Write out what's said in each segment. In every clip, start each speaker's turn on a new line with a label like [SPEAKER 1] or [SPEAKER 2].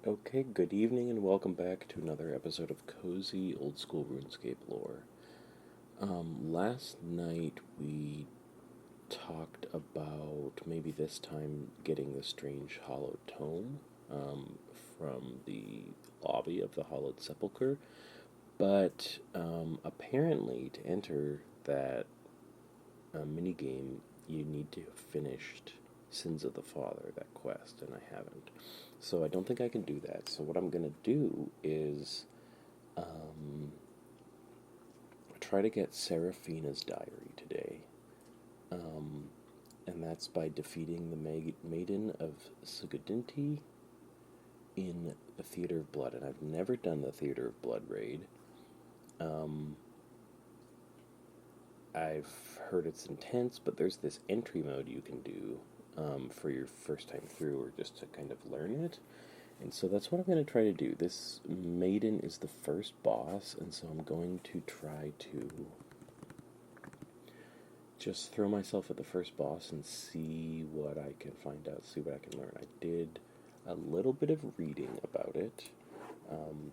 [SPEAKER 1] Okay, good evening and welcome back to another episode of Cozy Old School RuneScape Lore. Last night we talked about maybe this time getting the strange Hollowed Tome from the lobby of the Hollowed Sepulchre, but apparently to enter that minigame you need to have finished Sins of the Father, that quest, and I haven't. So I don't think I can do that. So what I'm going to do is try to get Seraphina's diary today. And that's by defeating the Maiden of Sugadinti in the Theater of Blood. And I've never done the Theater of Blood raid. I've heard it's intense, but there's this entry mode you can do for your first time through, or just to kind of learn it. And so that's what I'm going to try to do. This maiden is the first boss, and so I'm going to try to just throw myself at the first boss and see what I can find out, see what I can learn. I did a little bit of reading about it.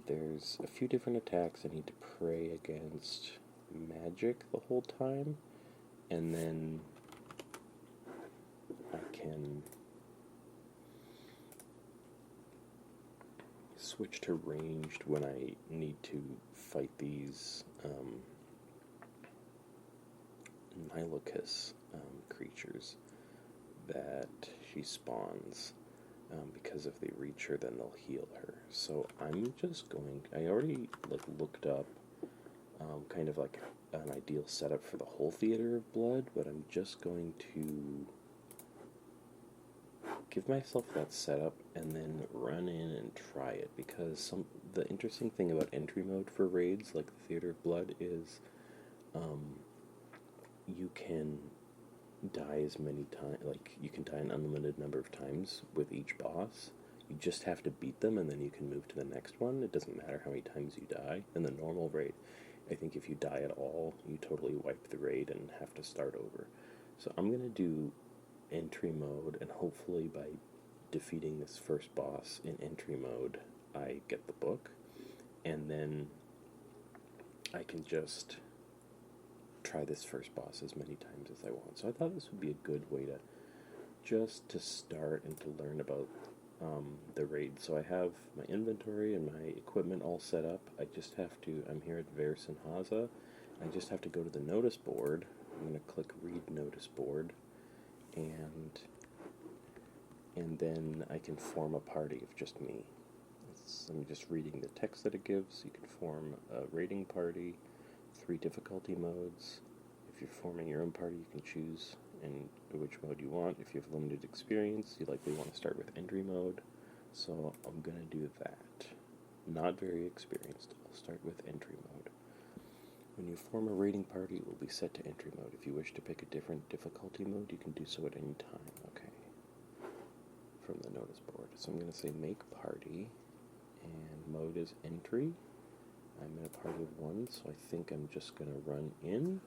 [SPEAKER 1] There's a few different attacks I need to pray against magic the whole time, and then I can switch to ranged when I need to fight these Nilocus creatures that she spawns. Because if they reach her, then they'll heal her. So I'm just going. I already looked up kind of like an ideal setup for the whole Theater of Blood, but I'm just going to give myself that setup and then run in and try it, because the interesting thing about entry mode for raids like the Theater of Blood is you can die as many times, like you can die an unlimited number of times with each boss. You just have to beat them and then you can move to the next one. It doesn't matter how many times you die. In the normal raid, I think if you die at all, you totally wipe the raid and have to start over. So I'm going to do entry mode, and hopefully by defeating this first boss in entry mode, I get the book, and then I can just try this first boss as many times as I want. So I thought this would be a good way to just to start and to learn about the raid. So I have my inventory and my equipment all set up. I just have to, I'm here at Versen Haza. I just have to go to the notice board. I'm going to click read notice board, and then I can form a party of just me. I'm just reading the text that it gives. You can form a raiding party, 3 difficulty modes. If you're forming your own party, you can choose in which mode you want. If you have limited experience, you likely want to start with entry mode. So I'm going to do that. Not very experienced. I'll start with entry mode. When you form a raiding party, it will be set to entry mode. If you wish to pick a different difficulty mode, you can do so at any time. Okay. From the notice board. So I'm going to say make party, and mode is entry. I'm in a party of 1, so I think I'm just going to run in.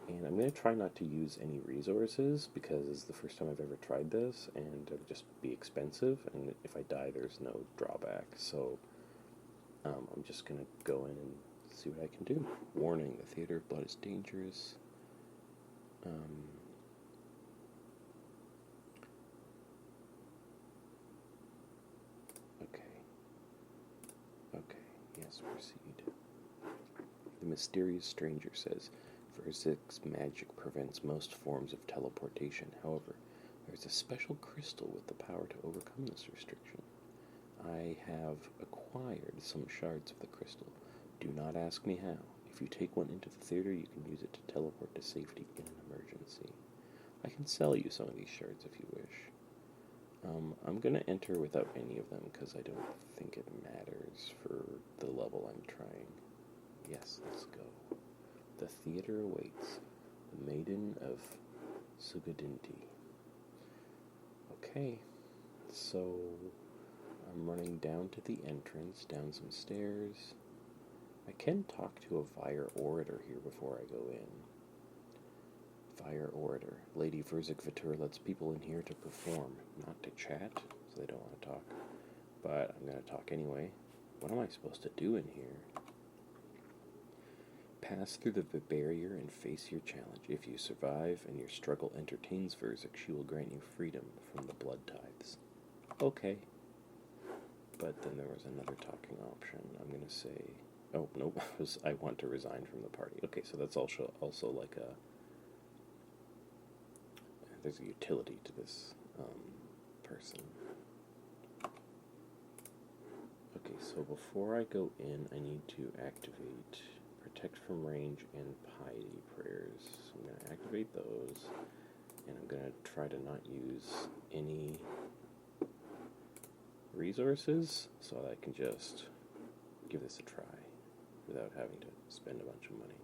[SPEAKER 1] And I'm going to try not to use any resources, because it's the first time I've ever tried this, and it'll just be expensive, and if I die, there's no drawback. So I'm just going to go in and see what I can do. Warning, the Theater of Blood is dangerous. Okay, yes, proceed. The mysterious stranger says, Verzik's magic prevents most forms of teleportation. However, there's a special crystal with the power to overcome this restriction. I have acquired some shards of the crystal. Do not ask me how. If you take one into the theater, you can use it to teleport to safety in an emergency. I can sell you some of these shards if you wish. I'm going to enter without any of them, because I don't think it matters for the level I'm trying. Yes, let's go. The theater awaits. The Maiden of Sugadinti. Okay, so I'm running down to the entrance, down some stairs. I can talk to a Fire Orator here before I go in. Fire Orator. Lady Verzik Vitur lets people in here to perform, not to chat, so they don't want to talk. but I'm going to talk anyway. What am I supposed to do in here? Pass through the barrier and face your challenge. If you survive and your struggle entertains Verzik, she will grant you freedom from the blood tithes. Okay. But then there was another talking option. I'm going to say... Oh, nope. I want to resign from the party. Okay, so that's also like a... There's a utility to this person. Okay, so before I go in, I need to activate Protect from Range and Piety Prayers. So I'm going to activate those, and I'm going to try to not use any resources so that I can just give this a try without having to spend a bunch of money.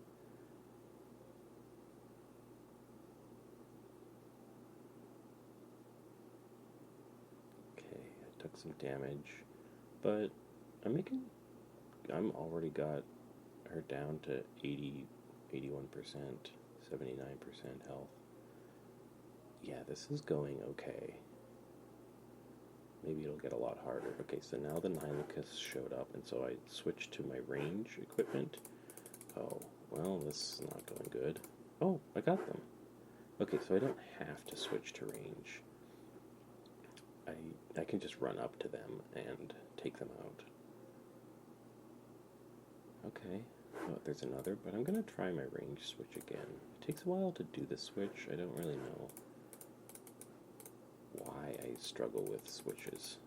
[SPEAKER 1] Okay, I took some damage, but I'm already got her down to 80, 81%, 79% health. Yeah, this is going okay. Maybe it'll get a lot harder. Okay, so now the Nihilakis showed up, and so I switched to my range equipment. Oh, well, this is not going good. Oh, I got them. Okay, so I don't have to switch to range. I can just run up to them and take them out. Okay, oh, there's another, but I'm going to try my range switch again. It takes a while to do the switch. I don't really know why I struggle with switches.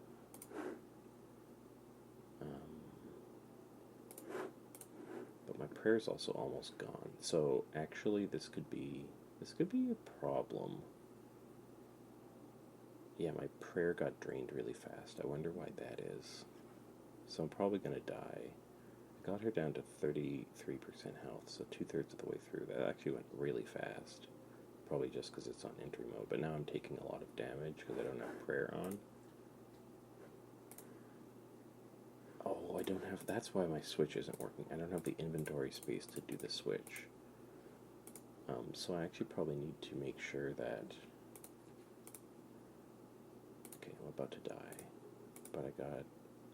[SPEAKER 1] But my prayer's also almost gone. So actually this could be a problem. Yeah, my prayer got drained really fast. I wonder why that is. So I'm probably going to die. I got her down to 33% health, so 2/3 of the way through. That actually went really fast. Probably just because it's on entry mode, but now I'm taking a lot of damage because I don't have prayer on. Oh, I don't have... That's why my switch isn't working. I don't have the inventory space to do the switch. So I actually probably need to make sure that... Okay, I'm about to die. But I got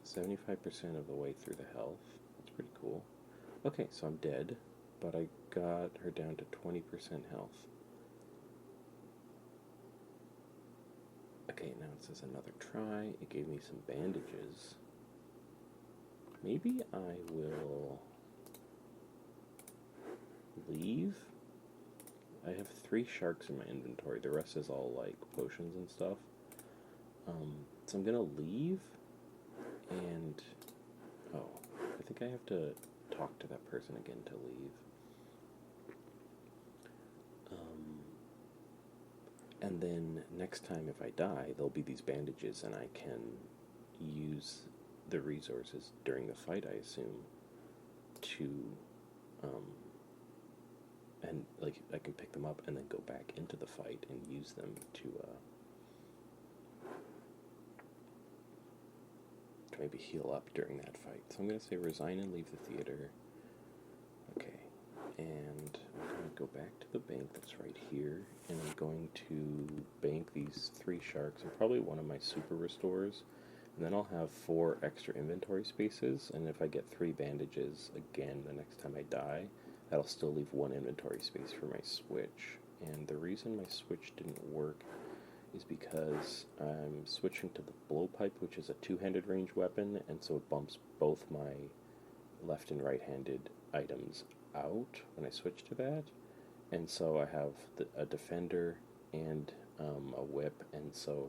[SPEAKER 1] 75% of the way through the health. That's pretty cool. Okay, so I'm dead, but I got her down to 20% health. Okay, now it says another try. It gave me some bandages. Maybe I will leave. I have 3 sharks in my inventory. The rest is all like potions and stuff. So I'm gonna leave, and oh, I think I have to talk to that person again to leave. And then next time if I die, there'll be these bandages, and I can use the resources during the fight, I assume, to, and like I can pick them up and then go back into the fight and use them to maybe heal up during that fight. So I'm going to say resign and leave the theater. Okay, and I'm going to go back to the bank that's right here, and I'm going to bank these 3 sharks and probably one of my super restores, and then I'll have 4 extra inventory spaces, and if I get 3 bandages again the next time I die, that'll still leave 1 inventory space for my switch. And the reason my switch didn't work is because I'm switching to the blowpipe, which is a 2-handed range weapon, and so it bumps both my left and right-handed items out when I switch to that. And so I have a defender and a whip, and so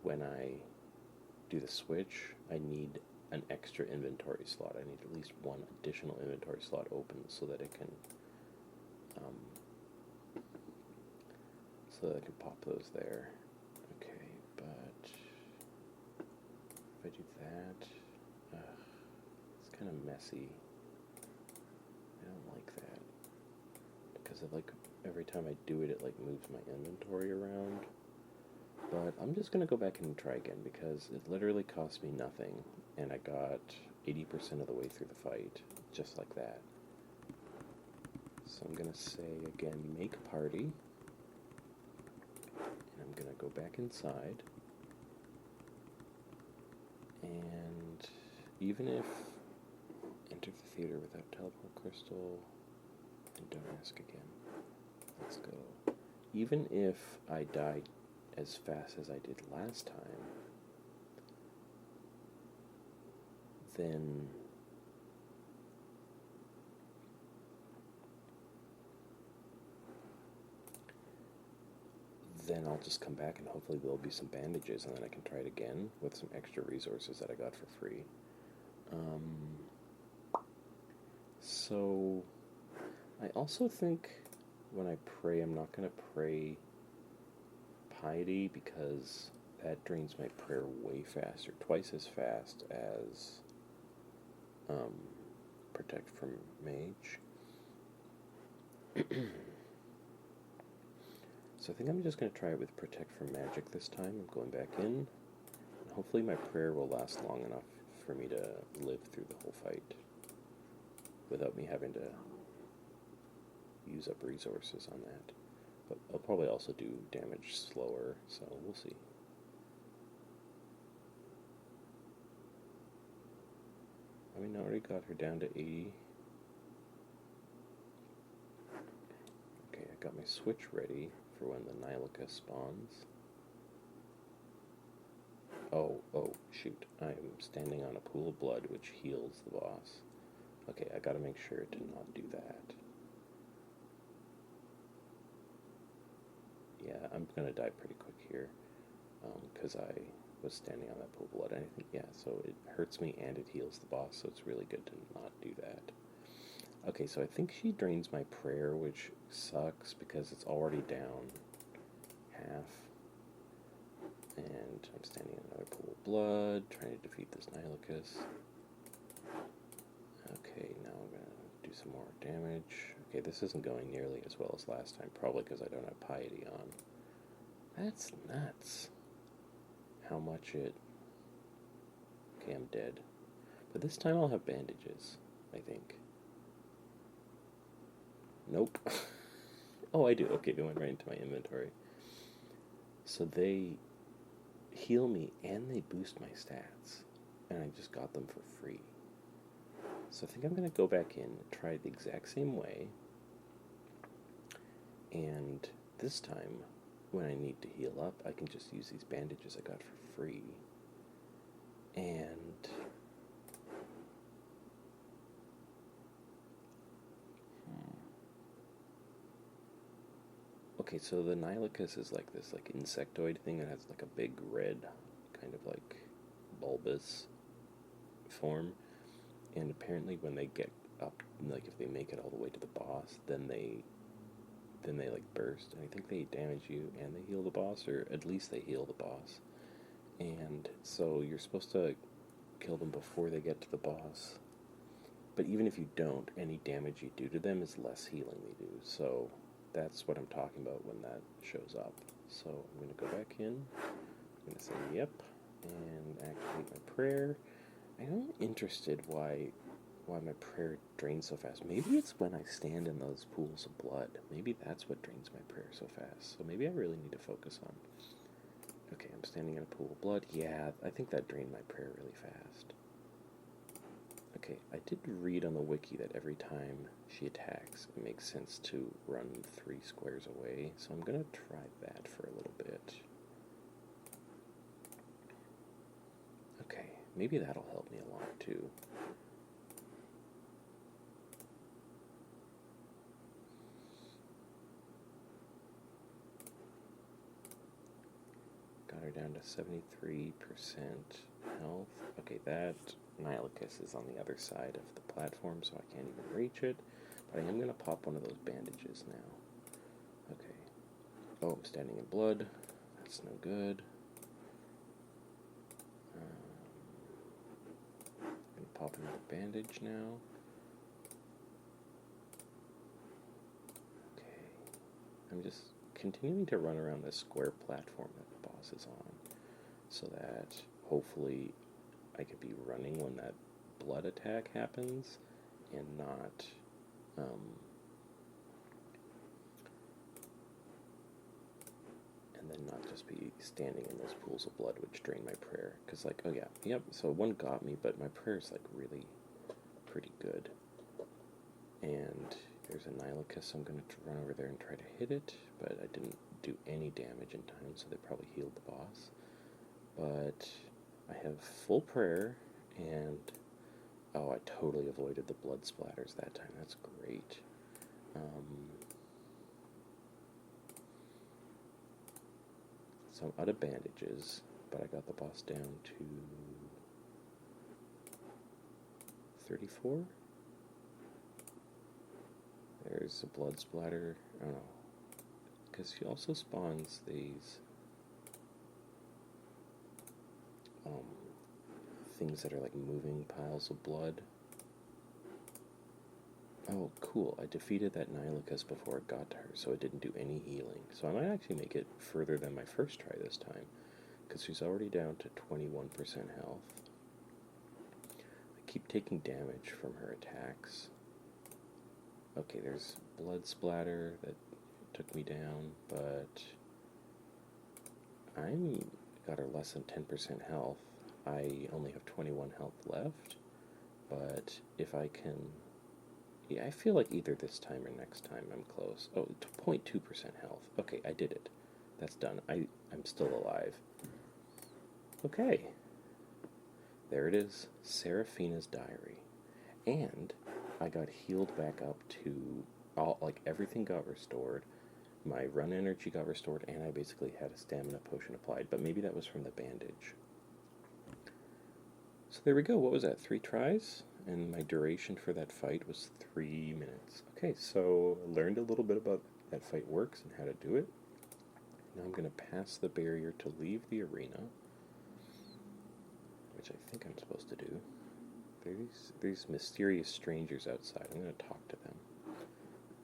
[SPEAKER 1] when I do the switch, I need an extra inventory slot. I need at least 1 additional inventory slot open so that it can pop those there. Okay, but if I do that, it's kind of messy. I don't like that because every time I do it, it like moves my inventory around. But I'm just gonna go back and try again because it literally cost me nothing, and I got 80% of the way through the fight just like that. So I'm gonna say again, make party. And I'm going to go back inside. And even if enter the theater without teleport crystal, and don't ask again. Let's go. Even if I died as fast as I did last time, then I'll just come back and hopefully there'll be some bandages and then I can try it again with some extra resources that I got for free. So I also think when I pray, I'm not going to pray piety because that drains my prayer way faster, twice as fast as protect from mage. So I think I'm just going to try it with protect from magic this time. I'm going back in, and hopefully my prayer will last long enough for me to live through the whole fight without me having to use up resources on that. But I'll probably also do damage slower, so we'll see. I mean, I already got her down to 80. Okay, I got my switch ready for when the Nihilika spawns. Oh, shoot. I'm standing on a pool of blood, which heals the boss. Okay, I gotta make sure to not do that. Yeah, I'm gonna die pretty quick here, because I was standing on that pool of blood. And I think, yeah, so it hurts me and it heals the boss, so it's really good to not do that. Okay, so I think she drains my prayer, which sucks because it's already down half. And I'm standing in another pool of blood, trying to defeat this Nihilika. Okay, now I'm going to do some more damage. Okay, this isn't going nearly as well as last time, probably because I don't have piety on. That's nuts. How much it... Okay, I'm dead. But this time I'll have bandages, I think. Nope. Oh, I do. Okay, they went right into my inventory. So they heal me and they boost my stats. And I just got them for free. So I think I'm going to go back in and try it the exact same way. And this time, when I need to heal up, I can just use these bandages I got for free. And... Okay, so the Nihilika is like this like insectoid thing that has like a big red, kind of like bulbous form. And apparently when they get up, like if they make it all the way to the boss, then they like burst. And I think they damage you and they heal the boss, or at least they heal the boss. And so you're supposed to kill them before they get to the boss. But even if you don't, any damage you do to them is less healing they do. So that's what I'm talking about when that shows up. So I'm going to go back in. I'm going to say yep and activate my prayer. I'm interested why my prayer drains so fast. Maybe it's when I stand in those pools of blood. Maybe that's what drains my prayer so fast. So maybe I really need to focus on... Okay, I'm standing in a pool of blood. Yeah, I think that drained my prayer really fast. Okay, I did read on the wiki that every time she attacks, it makes sense to run 3 squares away. So I'm going to try that for a little bit. Okay, maybe that'll help me a lot too. Got her down to 73% health. Okay, that Nihilika is on the other side of the platform, so I can't even reach it. But I am going to pop one of those bandages now. Okay. Oh, I'm standing in blood. That's no good. I'm going to pop another bandage now. Okay. I'm just continuing to run around this square platform that the boss is on, so that hopefully I could be running when that blood attack happens and not just be standing in those pools of blood, which drain my prayer. Because, like, oh yeah, yep, so one got me, but my prayer's, like, really pretty good. And there's a Nilochus, so I'm going to run over there and try to hit it, but I didn't do any damage in time, so they probably healed the boss. But I have full prayer, and oh, I totally avoided the blood splatters that time. That's great. So I'm out of bandages, but I got the boss down to 34. There's a blood splatter. I don't know. Because he also spawns these things that are like moving piles of blood. Oh, cool. I defeated that Nilochus before it got to her, so it didn't do any healing. So I might actually make it further than my first try this time, because she's already down to 21% health. I keep taking damage from her attacks. Okay, there's blood splatter that took me down, but I'm got her less than 10% health. I only have 21 health left, but if I can... Yeah, I feel like either this time or next time I'm close. Oh, 0.2% health. Okay, I did it. That's done. I'm still alive. Okay. There it is. Seraphina's Diary. And I got healed back up to... everything got restored. My run energy got restored, and I basically had a stamina potion applied. But maybe that was from the bandage. So there we go. What was that? 3 tries? And my duration for that fight was 3 minutes. Okay, so I learned a little bit about that fight works and how to do it. Now I'm going to pass the barrier to leave the arena, which I think I'm supposed to do. There's these mysterious strangers outside. I'm going to talk to them.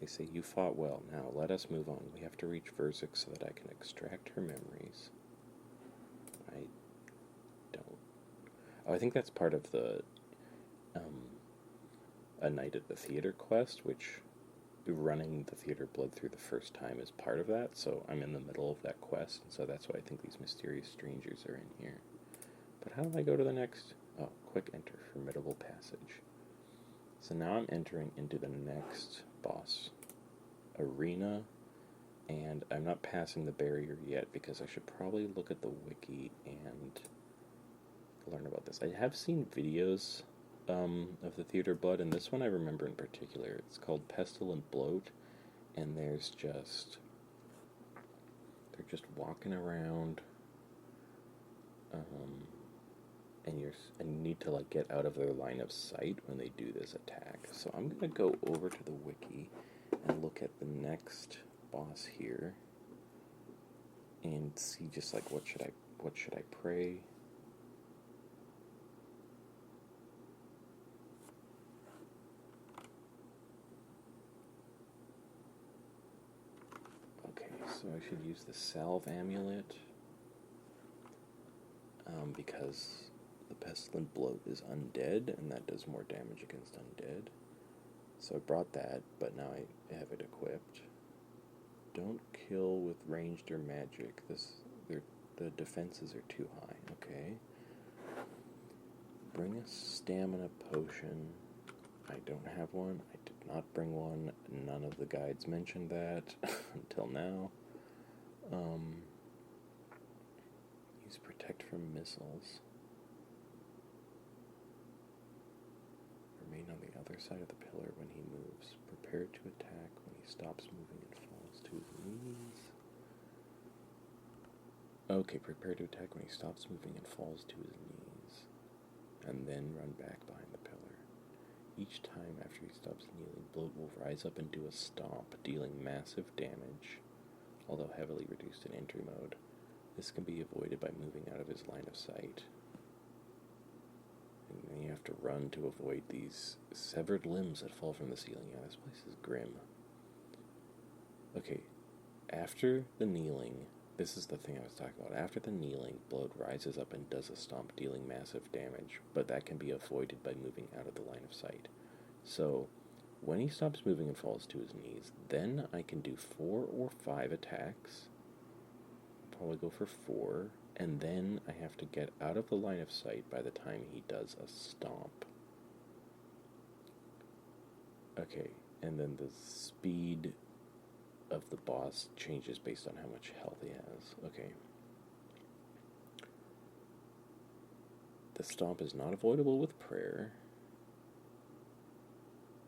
[SPEAKER 1] They say, "You fought well. Now let us move on. We have to reach Verzik so that I can extract her memories." I don't... Oh, I think that's part of the A Night at the Theater quest, which running the theater blood through the first time is part of that, so I'm in the middle of that quest, and so that's why I think these mysterious strangers are in here. But how do I go to the next... Oh, quick enter, formidable passage. So now I'm entering into the next boss arena, and I'm not passing the barrier yet because I should probably look at the wiki and learn about this. I have seen videos of the theater blood, and this one I remember in particular. It's called Pestilent Bloat, and they're just walking around, and you need to like get out of their line of sight when they do this attack. So I'm gonna go over to the wiki and look at the next boss here and see just like what should I pray. So I should use the Salve Amulet, because the Pestilent Bloat is undead, and that does more damage against undead. So I brought that, but now I have it equipped. Don't kill with ranged or magic. The defenses are too high. Okay. Bring a stamina potion. I don't have one. I did not bring one. None of the guides mentioned that until now. Use protect from missiles. Remain on the other side of the pillar when he moves. Prepare to attack when he stops moving and falls to his knees. Okay, prepare to attack when he stops moving and falls to his knees. And then run back behind the pillar. Each time after he stops kneeling, Bloat will rise up and do a stomp, dealing massive damage, although heavily reduced in entry mode. This can be avoided by moving out of his line of sight. And then you have to run to avoid these severed limbs that fall from the ceiling. Yeah, this place is grim. Okay, after the kneeling, this is the thing I was talking about. After the kneeling, Bloat rises up and does a stomp, dealing massive damage, but that can be avoided by moving out of the line of sight. So, when he stops moving and falls to his knees, then I can do 4 or 5 attacks probably go for 4, and then I have to get out of the line of sight by the time he does a stomp. Okay, and then the speed of the boss changes based on how much health he has. Okay. The stomp is not avoidable with prayer.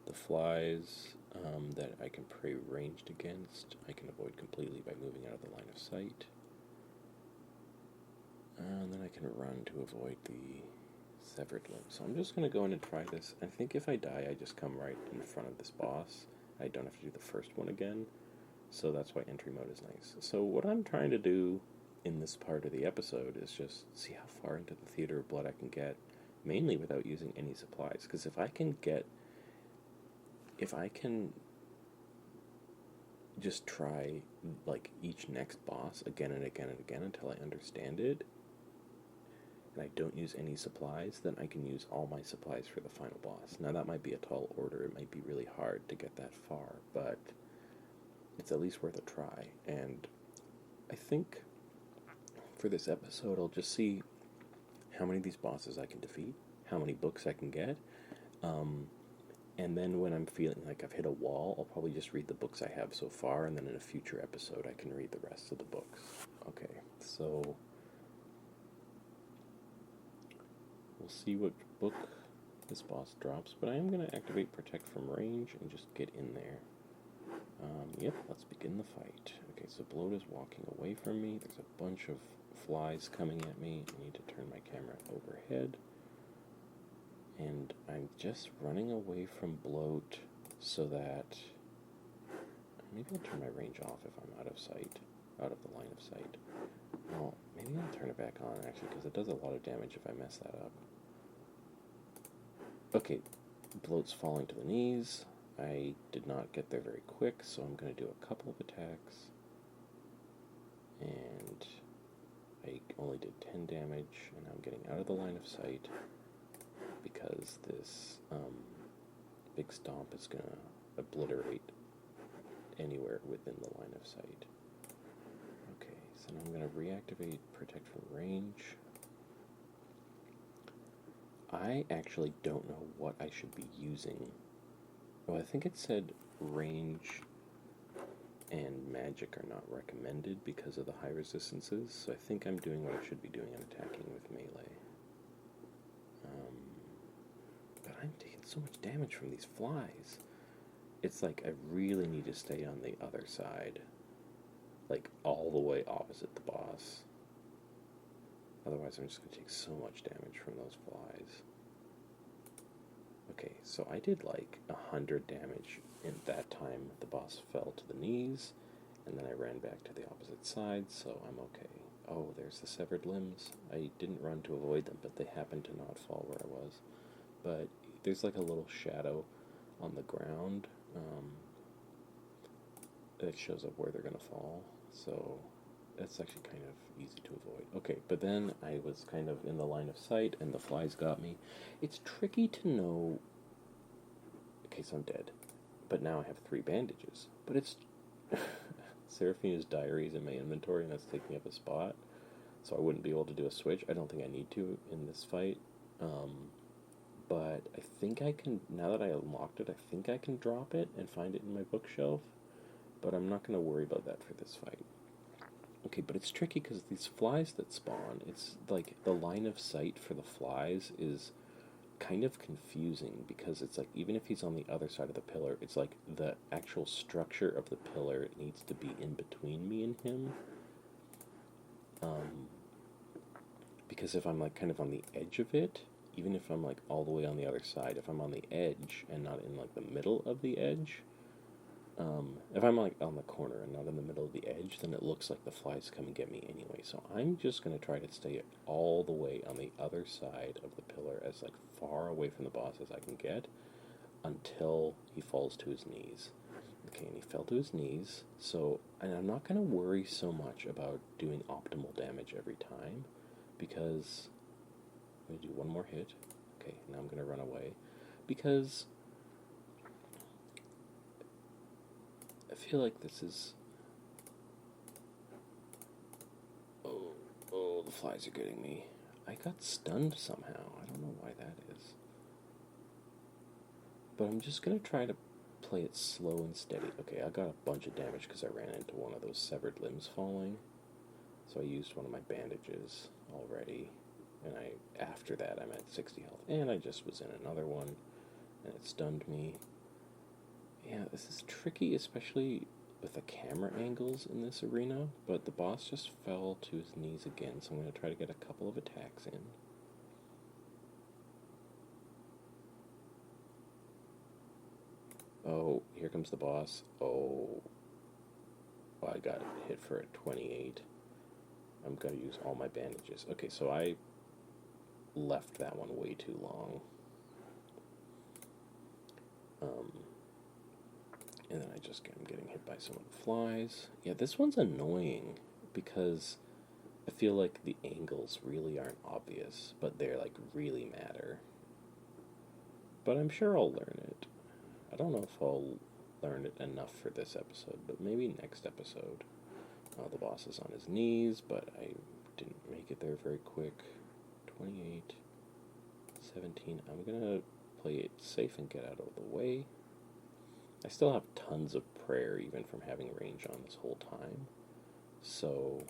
[SPEAKER 1] The flies that I can pray ranged against, I can avoid completely by moving out of the line of sight. And then I can run to avoid the severed limb. So I'm just going to go in and try this. I think if I die, I just come right in front of this boss. I don't have to do the first one again. So that's why entry mode is nice. So what I'm trying to do in this part of the episode is just see how far into the Theater of Blood I can get, mainly without using any supplies. Because if I can just try like each next boss again and again and again until I understand it, and I don't use any supplies, then I can use all my supplies for the final boss. Now that might be a tall order, it might be really hard to get that far, but it's at least worth a try. And I think for this episode I'll just see how many of these bosses I can defeat, how many books I can get, and then when I'm feeling like I've hit a wall, I'll probably just read the books I have so far, and then in a future episode I can read the rest of the books. Okay, so we'll see what book this boss drops, but I am going to activate Protect from Range and just get in there. Yep, let's begin the fight. Okay, so Bloat is walking away from me. There's a bunch of flies coming at me. I need to turn my camera overhead. And I'm just running away from Bloat so that... Maybe I'll turn my range off if I'm out of sight, out of the line of sight. Well, maybe I'll turn it back on, actually, because it does a lot of damage if I mess that up. Okay, Bloat's falling to the knees. I did not get there very quick, so I'm going to do a couple of attacks. And I only did 10 damage, and I'm getting out of the line of sight because this big stomp is going to obliterate anywhere within the line of sight. Okay, so now I'm going to reactivate Protect from Range. I actually don't know what I should be using. Oh, I think it said range and magic are not recommended because of the high resistances, so I think I'm doing what I should be doing and attacking with melee. But I'm taking so much damage from these flies. It's like I really need to stay on the other side, like all the way opposite the boss. Otherwise I'm just going to take so much damage from those flies. Okay, so I did like 100 damage in that time. The boss fell to the knees, and then I ran back to the opposite side, so I'm okay. Oh, there's the severed limbs. I didn't run to avoid them, but they happened to not fall where I was. But there's like a little shadow on the ground that shows up where they're going to fall, so that's actually kind of easy to avoid. Okay, but then I was kind of in the line of sight, and the flies got me. It's tricky to know... Okay, so I'm dead. But now I have 3 bandages. But it's... Seraphina's diary is in my inventory, and that's taking up a spot. So I wouldn't be able to do a switch. I don't think I need to in this fight. But I think I can... Now that I unlocked it, I think I can drop it and find it in my bookshelf. But I'm not going to worry about that for this fight. Okay, but it's tricky because these flies that spawn, it's like the line of sight for the flies is kind of confusing because it's like even if he's on the other side of the pillar, it's like the actual structure of the pillar needs to be in between me and him. Because if I'm like kind of on the edge of it, even if I'm like all the way on the other side, if I'm on the edge and not in like the middle of the edge, if I'm like on the corner and not in the middle of the edge, then it looks like the flies come and get me anyway. So I'm just going to try to stay all the way on the other side of the pillar, as like far away from the boss as I can get, until he falls to his knees. Okay, and he fell to his knees, so, and I'm not going to worry so much about doing optimal damage every time, because I'm going to do one more hit. Okay, now I'm going to run away, because I feel like this is... flies are getting me. I got stunned somehow. I don't know why that is. But I'm just going to try to play it slow and steady. Okay, I got a bunch of damage because I ran into one of those severed limbs falling. So I used one of my bandages already. And after that, I'm at 60 health. And I just was in another one, and it stunned me. Yeah, this is tricky, especially with the camera angles in this arena. But the boss just fell to his knees again, so I'm going to try to get a couple of attacks in. Oh, here comes the boss. Oh, I got hit for a 28. I'm going to use all my bandages. Okay, so I left that one way too long. And then I'm getting hit by some of the flies. Yeah, this one's annoying because I feel like the angles really aren't obvious, but they're like really matter. But I'm sure I'll learn it. I don't know if I'll learn it enough for this episode, but maybe next episode. The boss is on his knees, but I didn't make it there very quick. 28, 17. I'm gonna play it safe and get out of the way. I still have tons of prayer even from having range on this whole time. So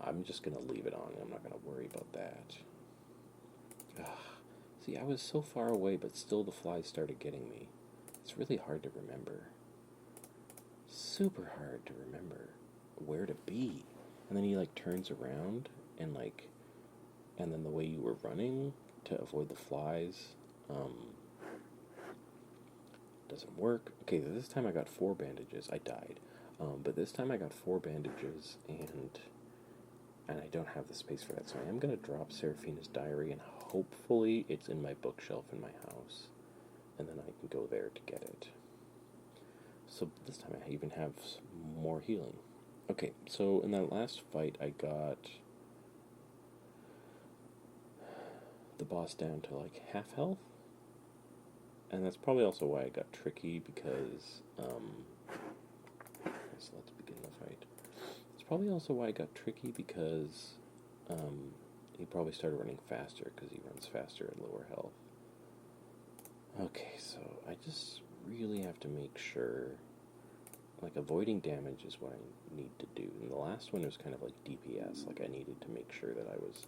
[SPEAKER 1] I'm just gonna leave it on. I'm not gonna worry about that. See, I was so far away, but still the flies started getting me. It's really hard to remember. Super hard to remember where to be. And then he like turns around and then the way you were running to avoid the flies doesn't work. Okay, this time I got 4 bandages. I died. But this time I got 4 bandages and I don't have the space for that. So I am going to drop Seraphina's diary and hopefully it's in my bookshelf in my house. And then I can go there to get it. So this time I even have more healing. Okay, so in that last fight I got the boss down to like half health. And that's probably also why I got tricky because, so let's begin the fight. It's probably also why I got tricky because he probably started running faster because he runs faster at lower health. Okay, so I just really have to make sure, like avoiding damage is what I need to do. And the last one was kind of like DPS, like I needed to make sure that I was,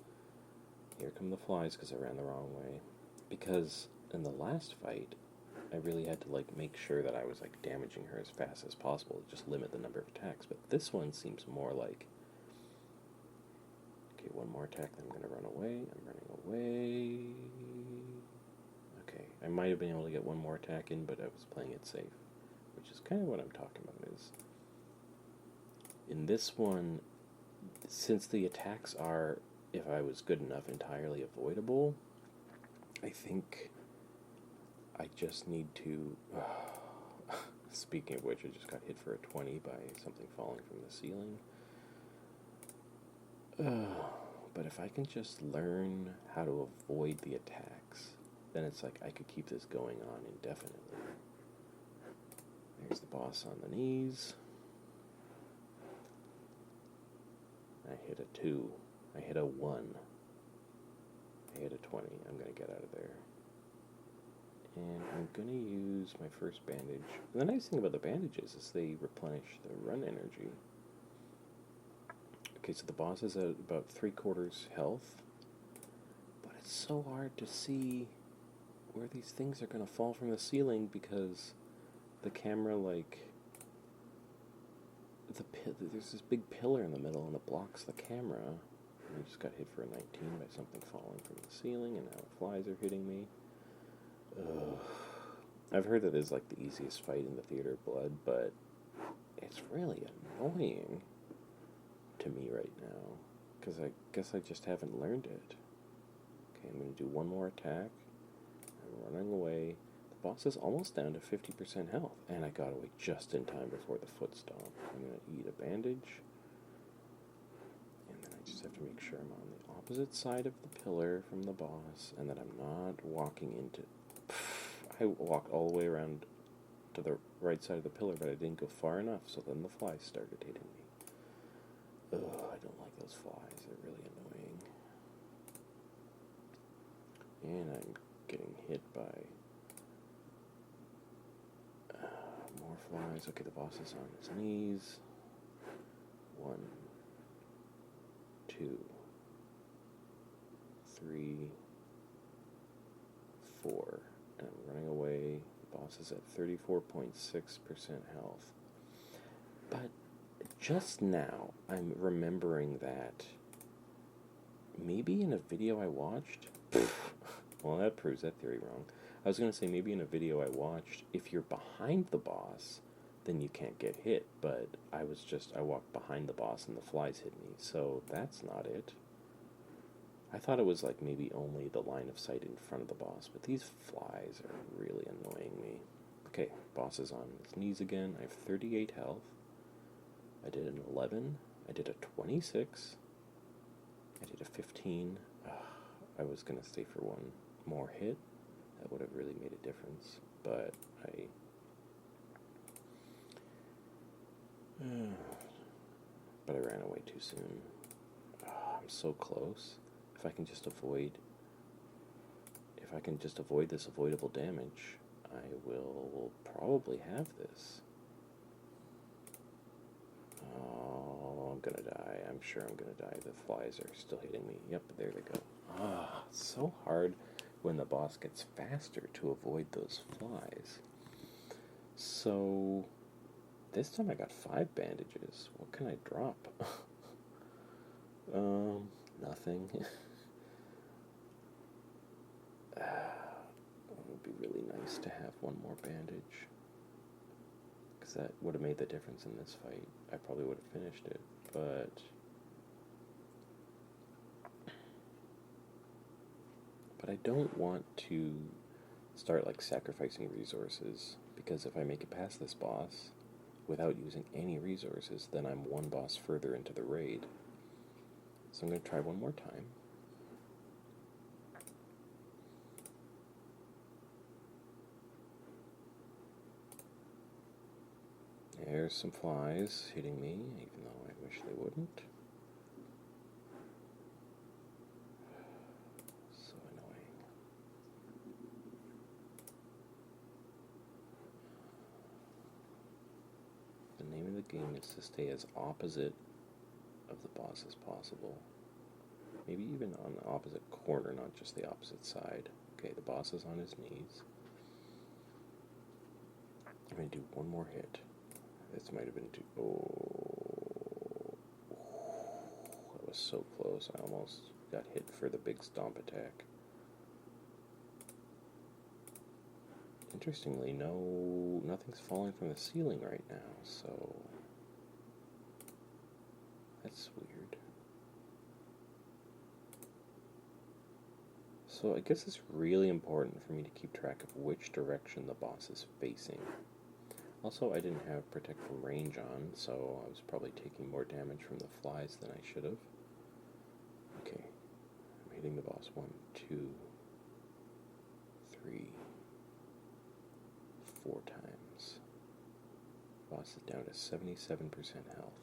[SPEAKER 1] here come the flies because I ran the wrong way. Because in the last fight, I really had to like make sure that I was like damaging her as fast as possible to just limit the number of attacks. But this one seems more like, okay, one more attack, then I'm going to run away. I'm running away. Okay, I might have been able to get one more attack in, but I was playing it safe, which is kind of what I'm talking about. Is in this one, since the attacks are, if I was good enough, entirely avoidable, I think I just need to, speaking of which, I just got hit for a 20 by something falling from the ceiling. But if I can just learn how to avoid the attacks, then it's like I could keep this going on indefinitely. There's the boss on the knees. I hit a 2. I hit a 1. I hit a 20. I'm going to get out of there. And I'm going to use my first bandage. And the nice thing about the bandages is they replenish the run energy. Okay, so the boss is at about 3/4 health. But it's so hard to see where these things are going to fall from the ceiling because the camera, like, there's this big pillar in the middle and it blocks the camera. And I just got hit for a 19 by something falling from the ceiling, and now flies are hitting me. I've heard that it's like the easiest fight in the Theater of Blood, but it's really annoying to me right now because I guess I just haven't learned it. Okay, I'm going to do one more attack. I'm running away. The boss is almost down to 50% health, and I got away just in time before the foot stomp. I'm going to eat a bandage, and then I just have to make sure I'm on the opposite side of the pillar from the boss, and that I'm not walking into... I walked all the way around to the right side of the pillar, but I didn't go far enough, so then the flies started hitting me. those flies. They're really annoying. And I'm getting hit by more flies. Okay, the boss is on his knees. 1, 2, 3, 4. And I'm running away. The boss is at 34.6% health. But just now, I'm remembering that maybe in a video I watched, well, that proves that theory wrong. I was going to say maybe in a video I watched, if you're behind the boss, then you can't get hit, but I walked behind the boss and the flies hit me, so that's not it. I thought it was like maybe only the line of sight in front of the boss, but these flies are really annoying me. Okay, boss is on his knees again. I have 38 health. I did an 11. I did a 26. I did a 15. I was going to stay for one more hit. That would have really made a difference, but I ran away too soon. I'm so close. If I can just avoid this avoidable damage, I will probably have this. Oh, I'm gonna die. I'm sure I'm gonna die. The flies are still hitting me. Yep, there they go. It's so hard when the boss gets faster to avoid those flies. So this time I got 5 bandages. What can I drop? Nothing. It would be really nice to have one more bandage, because that would have made the difference in this fight. I probably would have finished it, but I don't want to start like sacrificing resources, because if I make it past this boss without using any resources, then I'm one boss further into the raid. So I'm going to try one more time. There's some flies hitting me, even though I wish they wouldn't. So annoying. The name of the game is to stay as opposite of the boss as possible. Maybe even on the opposite corner, not just the opposite side. Okay, the boss is on his knees. I'm going to do one more hit. This might have been too... Oh, that was so close. I almost got hit for the big stomp attack. Interestingly, nothing's falling from the ceiling right now, so that's weird. So I guess it's really important for me to keep track of which direction the boss is facing. Also, I didn't have Protect from Range on, so I was probably taking more damage from the flies than I should have. Okay, I'm hitting the boss 1, 2, 3, 4 times. Boss is down to 77% health.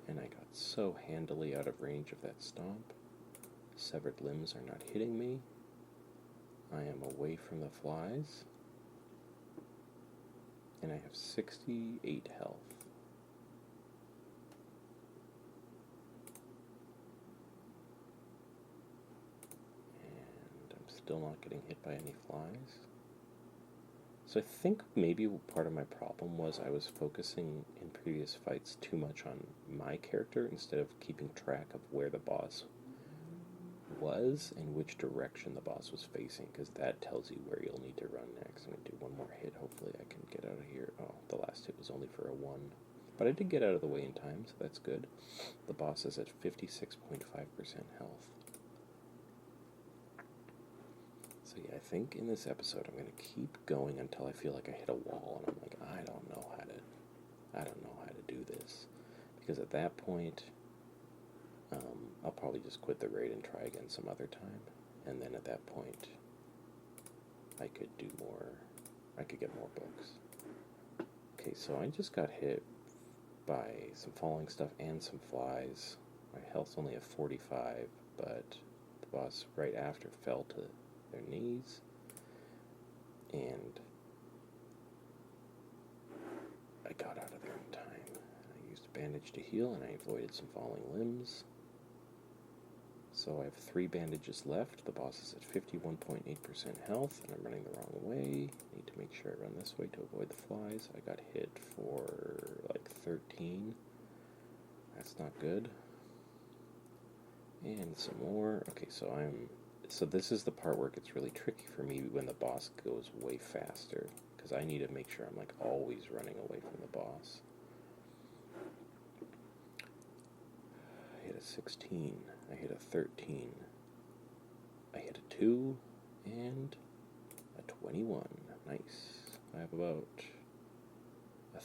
[SPEAKER 1] And I got so handily out of range of that stomp. Severed limbs are not hitting me. I am away from the flies. And I have 68 health. And I'm still not getting hit by any flies. So I think maybe part of my problem was I was focusing in previous fights too much on my character instead of keeping track of where the boss was and which direction the boss was facing, because that tells you where you'll need to run next. I'm going to do one more hit. Hopefully I can get out of here. Oh, the last hit was only for a 1. But I did get out of the way in time, so that's good. The boss is at 56.5% health. So yeah, I think in this episode I'm going to keep going until I feel like I hit a wall and I'm like, I don't know how to do this. Because at that point, I'll probably just quit the raid and try again some other time. And then at that point, I could get more books. Okay, so I just got hit by some falling stuff and some flies. My health's only at 45, but the boss right after fell to their knees, and I got out of there in time. I used a bandage to heal, and I avoided some falling limbs. So I have 3 bandages left. The boss is at 51.8% health, and I'm running the wrong way. Need to make sure I run this way to avoid the flies. I got hit for like 13. That's not good. And some more. Okay, so this is the part where it gets really tricky for me when the boss goes way faster, because I need to make sure I'm like always running away from the boss. I hit a 16. I hit a 13. I hit a 2 and a 21. Nice. I have about a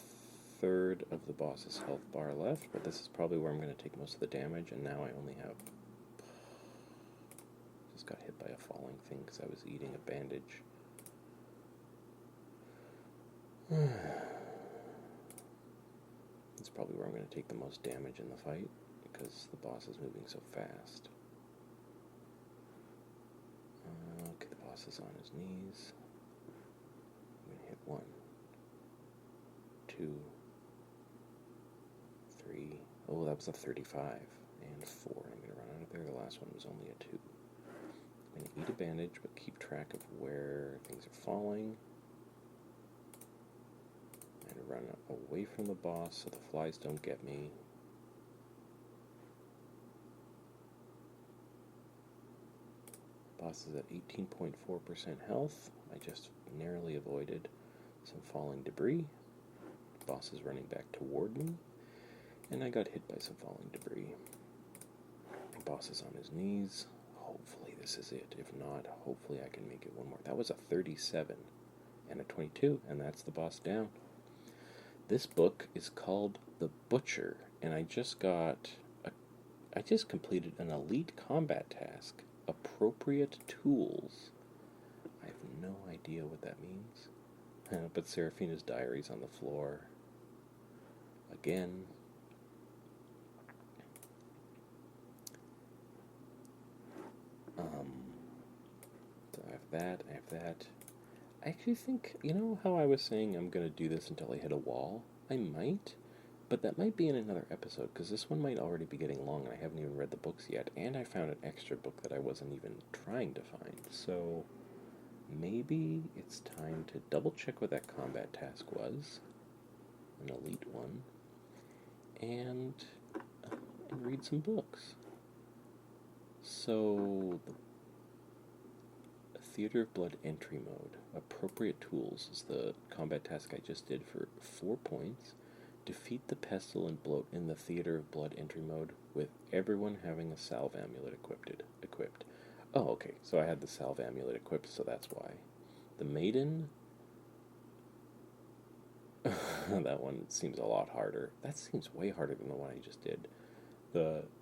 [SPEAKER 1] third of the boss's health bar left, but this is probably where I'm going to take most of the damage, and now I only have... Just got hit by a falling thing because I was eating a bandage. It's probably where I'm going to take the most damage in the fight, because the boss is moving so fast. Okay, the boss is on his knees. I'm going to hit 1, 2, 3. Oh, that was a 35. And 4. I'm going to run out of there. The last one was only a 2. I'm going to eat a bandage, but keep track of where things are falling. And run away from the boss so the flies don't get me. Boss is at 18.4% health. I just narrowly avoided some falling debris. Boss is running back toward me, and I got hit by some falling debris. Boss is on his knees. Hopefully this is it. If not, hopefully I can make it one more. That was a 37 and a 22, and that's the boss down. This book is called The Butcher, and I just completed an elite combat task. Appropriate tools. I have no idea what that means. But Seraphina's diary's on the floor. Again. So I have that. I actually think, you know how I was saying I'm going to do this until I hit a wall? I might. But that might be in another episode, because this one might already be getting long, and I haven't even read the books yet, and I found an extra book that I wasn't even trying to find. So maybe it's time to double check what that combat task was, an elite one, and read some books. So, the Theater of Blood entry mode. Appropriate tools is the combat task I just did for 4 points. Defeat the pestilent bloat in the Theater of Blood entry mode with everyone having a salve amulet equipped. Oh, okay, so I had the salve amulet equipped, so that's why. The Maiden... that one seems a lot harder. That seems way harder than the one I just did.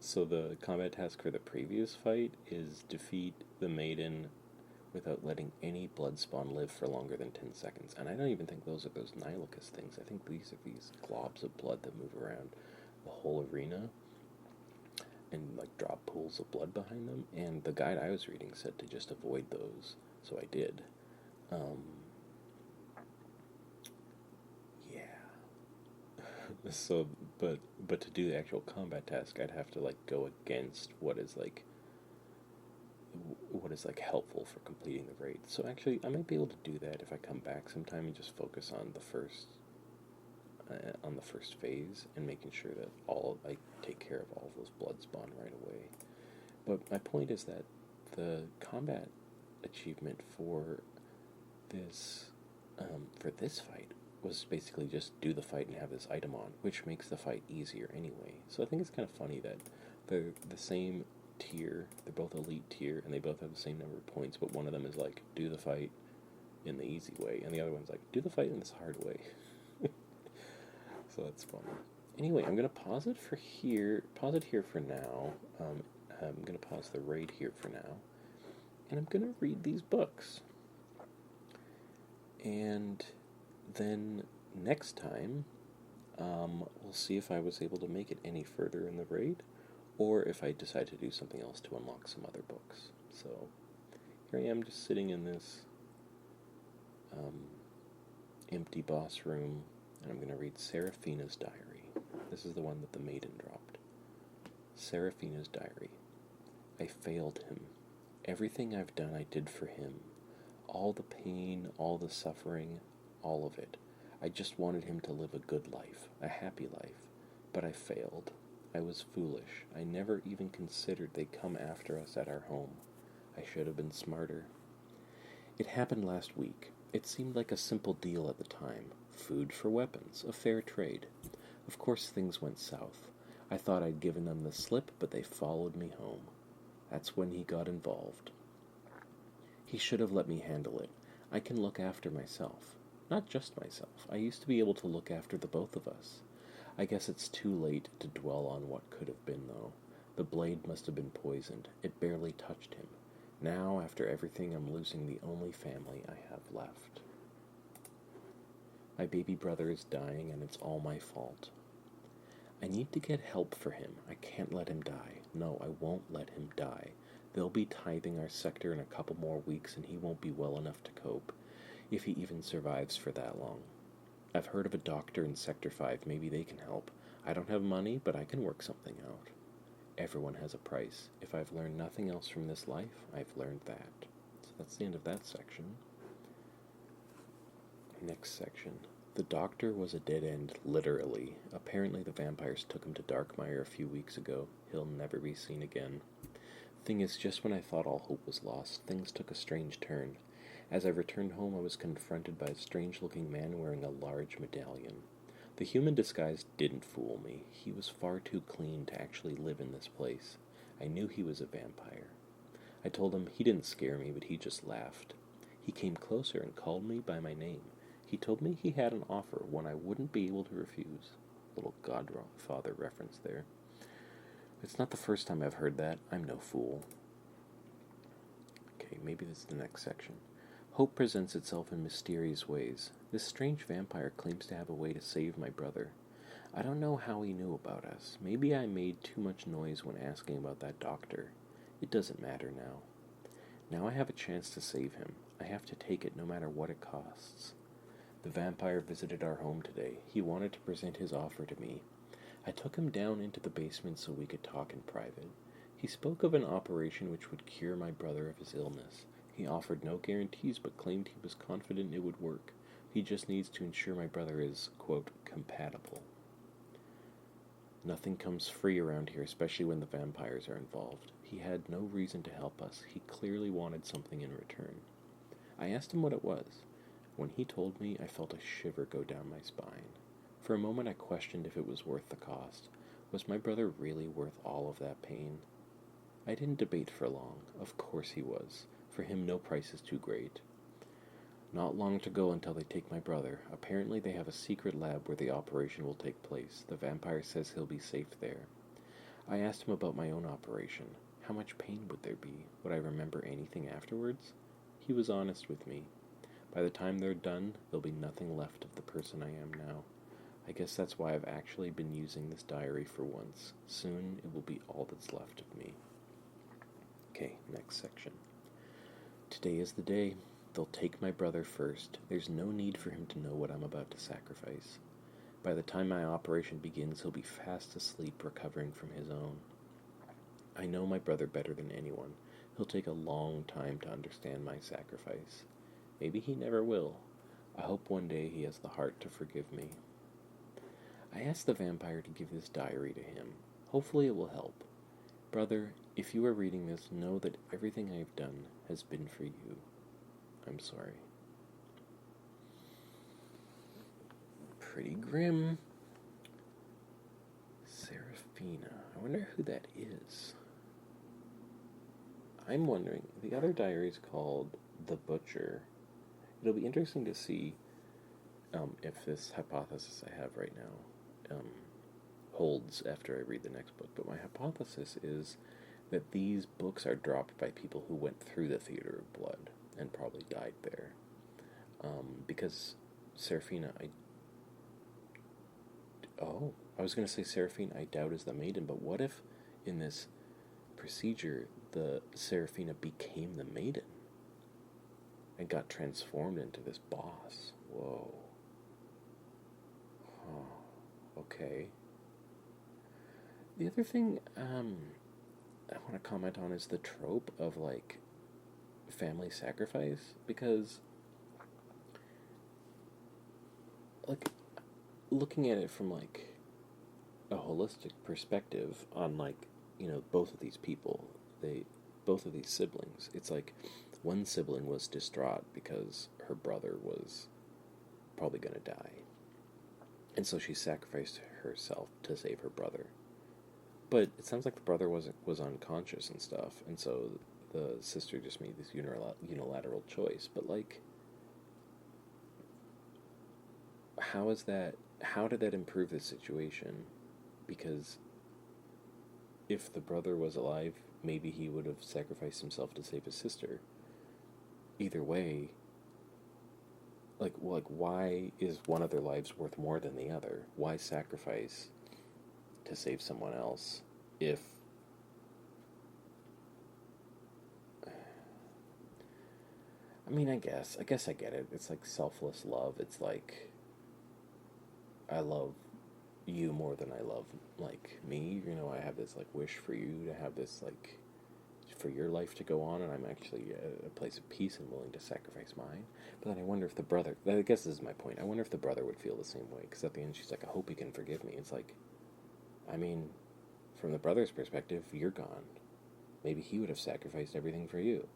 [SPEAKER 1] So the combat task for the previous fight is defeat the Maiden without letting any blood spawn live for longer than 10 seconds. And I don't even think those are those Nihilus things. I think these are these globs of blood that move around the whole arena and like drop pools of blood behind them. And the guide I was reading said to just avoid those, so I did. So, but to do the actual combat task, I'd have to like go against what is like helpful for completing the raid. So actually, I might be able to do that if I come back sometime and just focus on the first phase and making sure that I take care of all of those blood spawn right away. But my point is that the combat achievement for this fight was basically just do the fight and have this item on, which makes the fight easier anyway. So I think it's kind of funny that they're the same tier, they're both elite tier, and they both have the same number of points, but one of them is like, do the fight in the easy way, and the other one's like, do the fight in this hard way. So that's fun. Anyway, I'm going to pause it here for now. I'm going to pause the raid here for now, and I'm going to read these books. And then next time, we'll see if I was able to make it any further in the raid, or if I decide to do something else to unlock some other books. So here I am just sitting in this empty boss room, and I'm going to read Seraphina's diary. This is the one that the maiden dropped. Seraphina's diary. I failed him. Everything I've done I did for him. All the pain, all the suffering, all of it. I just wanted him to live a good life, a happy life. But I failed. I was foolish. I never even considered they'd come after us at our home. I should have been smarter. It happened last week. It seemed like a simple deal at the time. Food for weapons, a fair trade. Of course things went south. I thought I'd given them the slip, but they followed me home. That's when he got involved. He should have let me handle it. I can look after myself. Not just myself. I used to be able to look after the both of us. I guess it's too late to dwell on what could have been, though. The blade must have been poisoned. It barely touched him. Now, after everything, I'm losing the only family I have left. My baby brother is dying, and it's all my fault. I need to get help for him. I can't let him die. No, I won't let him die. They'll be tithing our sector in a couple more weeks, and he won't be well enough to cope, if he even survives for that long. I've heard of a doctor in Sector 5. Maybe they can help. I don't have money, but I can work something out. Everyone has a price. If I've learned nothing else from this life, I've learned that. So that's the end of that section. Next section. The doctor was a dead end, literally. Apparently the vampires took him to Darkmire a few weeks ago. He'll never be seen again. Thing is, just when I thought all hope was lost, things took a strange turn. As I returned home, I was confronted by a strange-looking man wearing a large medallion. The human disguise didn't fool me. He was far too clean to actually live in this place. I knew he was a vampire. I told him he didn't scare me, but he just laughed. He came closer and called me by my name. He told me he had an offer, one I wouldn't be able to refuse. Little Godfather reference there. It's not the first time I've heard that. I'm no fool. Okay, maybe this is the next section. Hope presents itself in mysterious ways. This strange vampire claims to have a way to save my brother. I don't know how he knew about us. Maybe I made too much noise when asking about that doctor. It doesn't matter now. Now I have a chance to save him. I have to take it no matter what it costs. The vampire visited our home today. He wanted to present his offer to me. I took him down into the basement so we could talk in private. He spoke of an operation which would cure my brother of his illness. He offered no guarantees, but claimed he was confident it would work. He just needs to ensure my brother is, quote, compatible. Nothing comes free around here, especially when the vampires are involved. He had no reason to help us. He clearly wanted something in return. I asked him what it was. When he told me, I felt a shiver go down my spine. For a moment I questioned if it was worth the cost. Was my brother really worth all of that pain? I didn't debate for long. Of course he was. For him, no price is too great. Not long to go until they take my brother. Apparently they have a secret lab where the operation will take place. The vampire says he'll be safe there. I asked him about my own operation. How much pain would there be? Would I remember anything afterwards? He was honest with me. By the time they're done, there'll be nothing left of the person I am now. I guess that's why I've actually been using this diary for once. Soon it will be all that's left of me. Okay, next section. Today is the day. They'll take my brother first. There's no need for him to know what I'm about to sacrifice. By the time my operation begins, he'll be fast asleep, recovering from his own. I know my brother better than anyone. He'll take a long time to understand my sacrifice. Maybe he never will. I hope one day he has the heart to forgive me. I asked the vampire to give this diary to him. Hopefully it will help. Brother, if you are reading this, know that everything I have done has been for you. I'm sorry. Pretty grim. Seraphina. I wonder who that is. I'm wondering, the other diary is called The Butcher. It'll be interesting to see if this hypothesis I have right now holds after I read the next book. But my hypothesis is that these books are dropped by people who went through the Theater of Blood and probably died there. Because Seraphina, I was going to say Seraphine, I doubt is the maiden, but what if in this procedure, the Seraphina became the maiden and got transformed into this boss. Whoa. Oh, okay. The other thing I want to comment on is the trope of, like, family sacrifice, because, like, looking at it from, like, a holistic perspective on, like, both of these people, both of these siblings, it's like one sibling was distraught because her brother was probably going to die, and so she sacrificed herself to save her brother. But it sounds like the brother was unconscious and stuff, and so the sister just made this unilateral choice. But, like, how is that? How did that improve the situation? Because if the brother was alive, maybe he would have sacrificed himself to save his sister. Either way, why is one of their lives worth more than the other? Why sacrifice to save someone else if I guess I get it. It's like selfless love. It's like, I love you more than I love, like, me. I have this, like, wish for you to have this, like, for your life to go on, and I'm actually at a place of peace and willing to sacrifice mine. But then I wonder if the brother, I guess this is my point, I wonder if the brother would feel the same way, because at the end she's like, I hope he can forgive me. It's like, from the brother's perspective, you're gone. Maybe he would have sacrificed everything for you.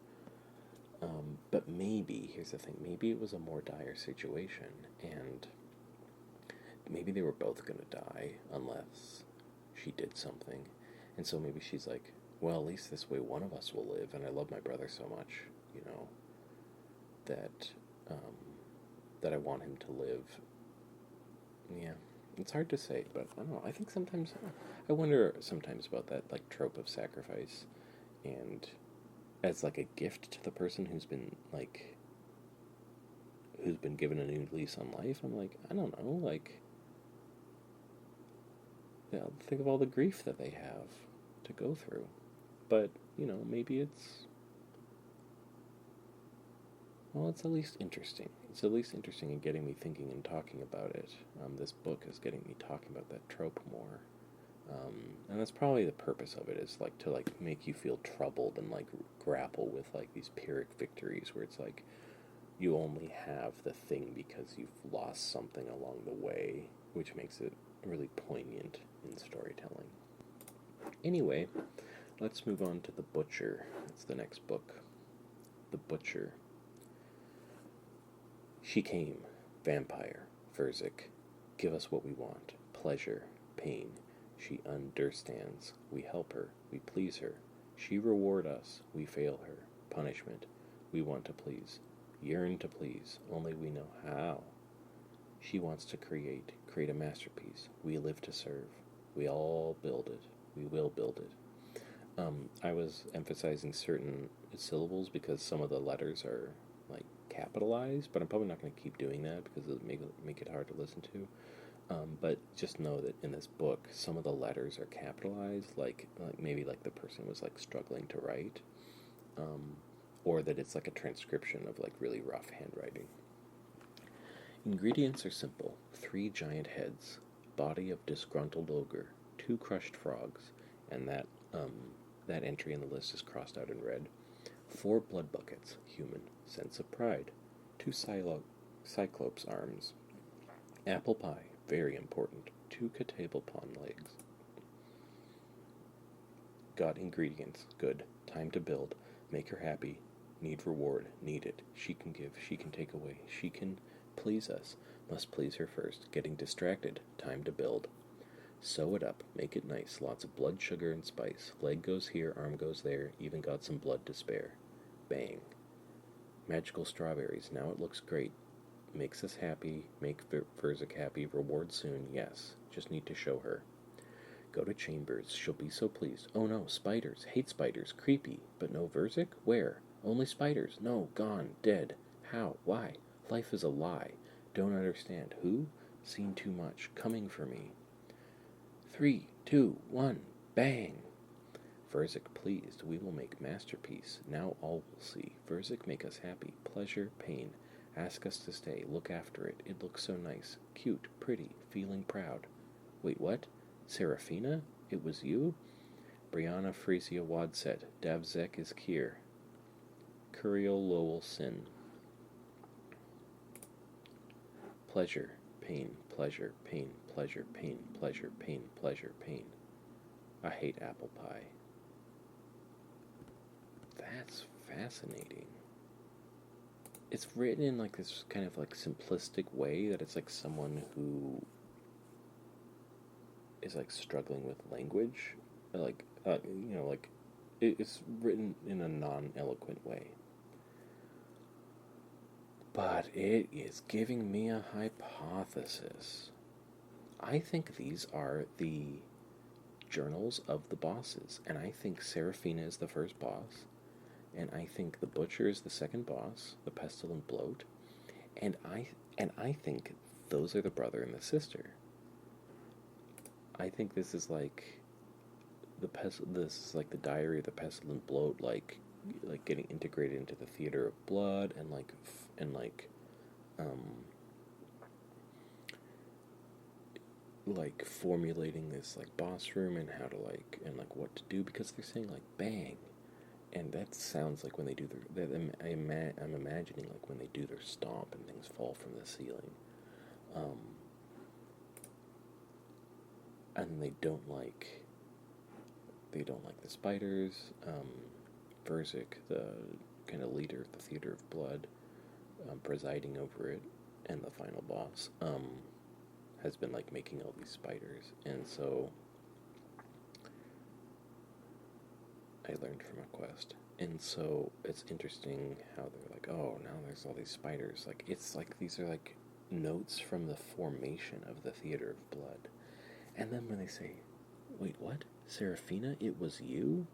[SPEAKER 1] But maybe, here's the thing, maybe it was a more dire situation, and maybe they were both going to die unless she did something. And so maybe she's like, well, at least this way one of us will live, and I love my brother so much, that that I want him to live. Yeah, it's hard to say, but I don't know. I think sometimes, I wonder sometimes about that, like, trope of sacrifice, and as, like, a gift to the person who's been given a new lease on life. I'm like, I don't know, like, think of all the grief that they have to go through. But, maybe it's at least interesting. It's at least interesting in getting me thinking and talking about it. This book is getting me talking about that trope more. And that's probably the purpose of it, is, like, to, like, make you feel troubled and, like, grapple with, like, these Pyrrhic victories where it's like you only have the thing because you've lost something along the way, which makes it really poignant in storytelling. Anyway, let's move on to The Butcher. It's the next book. The Butcher. She came, vampire, Verzik. Give us what we want. Pleasure, pain. She understands. We help her. We please her. She reward us. We fail her. Punishment. We want to please. Yearn to please. Only we know how. She wants to create a masterpiece. We live to serve. We all build it. We will build it. I was emphasizing certain syllables because some of the letters are, like, capitalized, but I'm probably not going to keep doing that because it'll make it hard to listen to. But just know that in this book, some of the letters are capitalized, like maybe like the person was, like, struggling to write, or that it's like a transcription of, like, really rough handwriting. Ingredients are simple: 3 giant heads, body of disgruntled ogre, 2 crushed frogs, and that entry in the list is crossed out in red. 4 blood buckets, human, sense of pride, 2 cyclops arms, apple pie, very important, 2 Catapulpon legs. Got ingredients, good, time to build, make her happy, need reward, need it, she can give, she can take away, she can please us, must please her first, getting distracted, time to build. Sew it up, make it nice, lots of blood, sugar, and spice, leg goes here, arm goes there, even got some blood to spare. Bang. Magical strawberries, now it looks great. Makes us happy, make Verzik happy, reward soon, yes, just need to show her. Go to Chambers, she'll be so pleased. Oh no, spiders, hate spiders, creepy, but no Verzik? Where? Only spiders, no, gone, dead. How? Why? Life is a lie. Don't understand. Who? Seen too much, coming for me. 3, 2, 1, bang! Verzik pleased. We will make masterpiece. Now all will see. Verzik make us happy. Pleasure, pain. Ask us to stay. Look after it. It looks so nice. Cute, pretty, feeling proud. Wait, what? Serafina? It was you? Brianna Frisia Wadset. Davzek is Kier. Curiel Lowell Sin. Pleasure, pain, pleasure, pain, pleasure, pain, pleasure, pain, pleasure, pain. I hate apple pie. That's fascinating. It's written in like this kind of like simplistic way that it's like someone who is like struggling with language, like like it's written in a non-eloquent way. But it is giving me a hypothesis. I think these are the journals of the bosses, and I think Serafina is the first boss, and I think the Butcher is the second boss, the Pestilent Bloat, and I think those are the brother and the sister. I think this is like this is like the Diary of the Pestilent Bloat, like getting integrated into the Theater of Blood, and like formulating this like boss room and how to like what to do, because they're saying like bang, and that sounds like when they do I'm imagining like when they do their stomp and things fall from the ceiling, and they don't like the spiders. Verzik, the kind of leader of the Theater of Blood, presiding over it, and the final boss, has been like making all these spiders, and so I learned from a quest, and so it's interesting how they're like, oh, now there's all these spiders. Like it's like these are like notes from the formation of the Theater of Blood, and then when they say, wait, what? Serafina, it was you?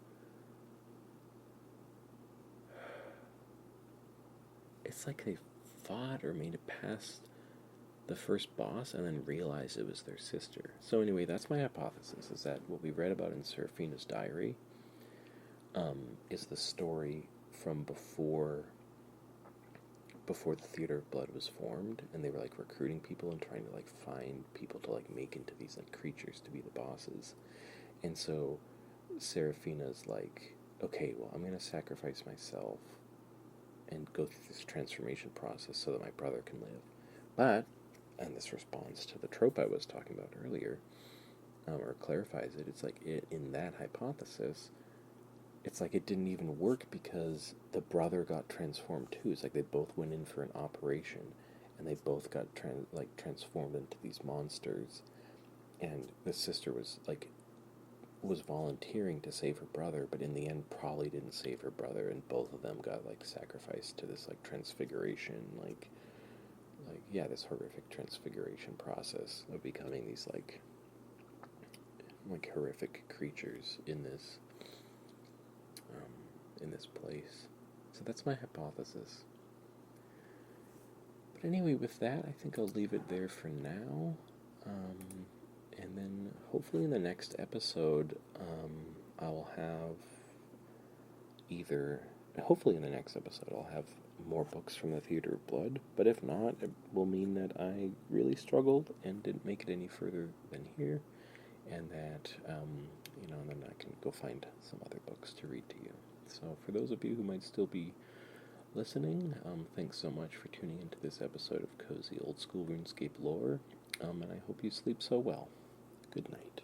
[SPEAKER 1] It's like they fought or made it past the first boss and then realized it was their sister. So anyway, that's my hypothesis, is that what we read about in Serafina's diary is the story from before the Theater of Blood was formed, and they were like recruiting people and trying to like find people to like make into these like creatures to be the bosses. And so Serafina's like, okay, well, I'm going to sacrifice myself and go through this transformation process so that my brother can live. But, and this responds to the trope I was talking about earlier, or clarifies it, it's like in that hypothesis, it's like it didn't even work because the brother got transformed too. It's like they both went in for an operation, and they both got transformed into these monsters, and the sister was volunteering to save her brother, but in the end probably didn't save her brother, and both of them got like sacrificed to this like transfiguration, this horrific transfiguration process of becoming these like horrific creatures in this place. So that's my hypothesis. But anyway, with that, I think I'll leave it there for now. And then hopefully in the next episode, I'll have more books from the Theater of Blood. But if not, it will mean that I really struggled and didn't make it any further than here. And that, then I can go find some other books to read to you. So for those of you who might still be listening, thanks so much for tuning into this episode of Cozy Old School RuneScape Lore. And I hope you sleep so well. Good night.